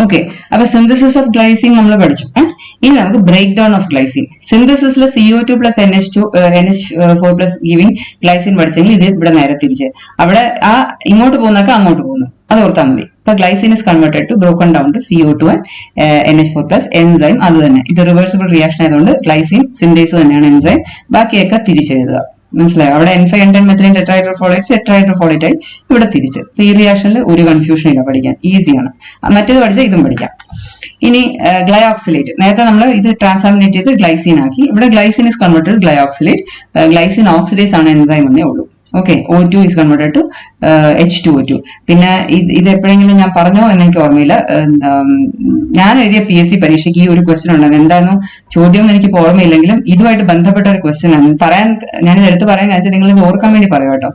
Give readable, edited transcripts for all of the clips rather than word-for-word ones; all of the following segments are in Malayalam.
ഓക്കെ, അപ്പൊ സിന്തസിസ് ഓഫ് ഗ്ലൈസിൻ നമ്മൾ പഠിച്ചു. ഇനി നമുക്ക് ബ്രേക്ക് ഡൗൺ ഓഫ് ഗ്ലൈസിൻ. സിന്തസിസിൽ CO2 plus NH4 plus giving glycine പഠിച്ചെങ്കിൽ ഇത് ഇവിടെ നേരെ തിരിച്ച് അവിടെ ഇങ്ങോട്ട് പോകുന്നൊക്കെ അങ്ങോട്ട് പോകുന്നു, അത് ഓർത്താൽ മതി. ഇപ്പൊ glycine is converted to broken down to CO2 and NH4 plus enzyme അത് തന്നെ. ഇത് റിവേഴ്സിബിൾ റിയാക്ഷൻ ആയതുകൊണ്ട് ഗ്ലൈസിൻ സിന്തേസ് തന്നെയാണ് എൻസൈം. ബാക്കിയൊക്കെ തിരിച്ചെഴുതുക, മനസ്സിലായോ? അവിടെ N5N10 മെത്തിലിൻ ടെട്രഹൈഡ്രോഫോളേറ്റ് ആയി ഇവിടെ തിരിച്ച്. ഈ റിയാക്ഷനിൽ ഒരു കൺഫ്യൂഷൻ ഇല്ല, പഠിക്കാൻ ഈസിയാണ്. മറ്റേത് പഠിച്ചാൽ ഇതും പഠിക്കാം. ഇനി ഗ്ലയോക്സിലേറ്റ്, നേരത്തെ നമ്മൾ ഇത് ട്രാൻസാമിനേറ്റ് ചെയ്ത് ഗ്ലൈസിൻ ആക്കി. ഇവിടെ glycine is converted glyoxylate. Glycine oxidase ആണ് എൻസൈം എന്നേ ഉള്ളൂ. Okay, O2 is converted to H2O2. പിന്നെ ഇത് എപ്പോഴെങ്കിലും ഞാൻ പറഞ്ഞോ എന്നെനിക്ക് ഓർമ്മയില്ല. ഞാൻ എഴുതിയ PSC പരീക്ഷയ്ക്ക് ഈ ഒരു ക്വസ്റ്റ്യൻ ഉണ്ടായിരുന്നു. എന്തായിരുന്നു ചോദ്യം എന്ന് എനിക്ക് ഓർമ്മയില്ലെങ്കിലും ഇതുമായിട്ട് ബന്ധപ്പെട്ട ഒരു ക്വസ്റ്റ്യൻ ആണ്. ഞാനിത് എടുത്ത് പറയാൻ വെച്ചാൽ നിങ്ങൾ ഇത് ഓർക്കാൻ വേണ്ടി പറയാം കേട്ടോ.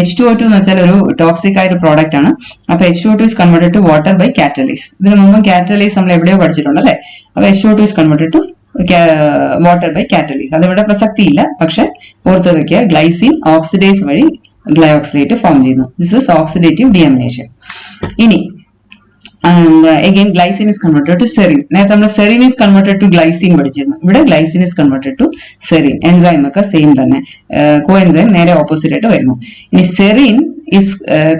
H2O2 എന്ന് വെച്ചാൽ ഒരു ടോക്സിക് ആയ ഒരു പ്രോഡക്റ്റ് ആണ്. അപ്പൊ H2O2 is converted to water by catalase. ഇതിനു മുമ്പ് കാറ്റലീസ് നമ്മൾ എവിടെയോ പഠിച്ചിട്ടുണ്ട് അല്ലെ? അപ്പൊ H2O2 is converted to water by catalase. അതിവിടെ പ്രസക്തിയില്ല, പക്ഷെ ഓർത്ത് വെക്കുക, ഗ്ലൈസിൻ ഓക്സിഡേസ് വഴി ഗ്ലയോക്സിലേറ്റ് ഫോം ചെയ്യുന്നു. This is oxidative deamination. ഇനി again glycine is converted to serine. നേരത്തെ നമ്മൾ serine is converted to glycine പഠിച്ചിരുന്നു. ഇവിടെ glycine is converted to serine. Enzyme ഒക്കെ സെയിം തന്നെ, കോഎൻസൈം നേരെ ഓപ്പോസിറ്റ് ആയിട്ട് വരുന്നു. ഇനി serine is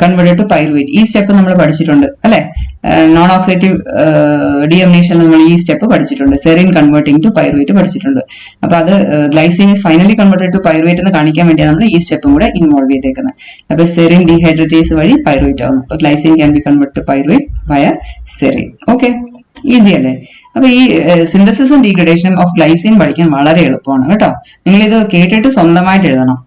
converted to pyruvate. ഈ സ്റ്റെപ്പ് നമ്മൾ പഠിച്ചിട്ടുണ്ട് അല്ലെ? നോൺ ഓക്സിഡേറ്റീവ് ഡിഅമിനേഷൻ നമ്മൾ ഈ സ്റ്റെപ്പ് പഠിച്ചിട്ടുണ്ട്. സെറിൻ കൺവേർട്ടിംഗ് ടു പൈറുവേറ്റ് പഠിച്ചിട്ടുണ്ട്. അപ്പൊ അത് glycine is finally converted to pyruvate എന്ന് കാണിക്കാൻ വേണ്ടിയാണ് നമ്മൾ ഈ സ്റ്റെപ്പും കൂടെ ഇൻവോൾവ് ചെയ്തേക്കുന്നത്. അപ്പൊ സെറിൻ ഡീഹൈഡ്രേറ്റേസ് വഴി പൈറുവേറ്റ് ആവുന്നു. അപ്പൊ glycine can be convert to pyruvate via serine. Okay, easy അല്ലേ? അപ്പൊ ഈ സിന്തസിസും ഡീഗ്രഡേഷനും ഓഫ് ഗ്ലൈസിൻ പഠിക്കാൻ വളരെ എളുപ്പമാണ് കേട്ടോ. നിങ്ങൾ ഇത് കേട്ടിട്ട് സ്വന്തമായിട്ട് എഴുതണം.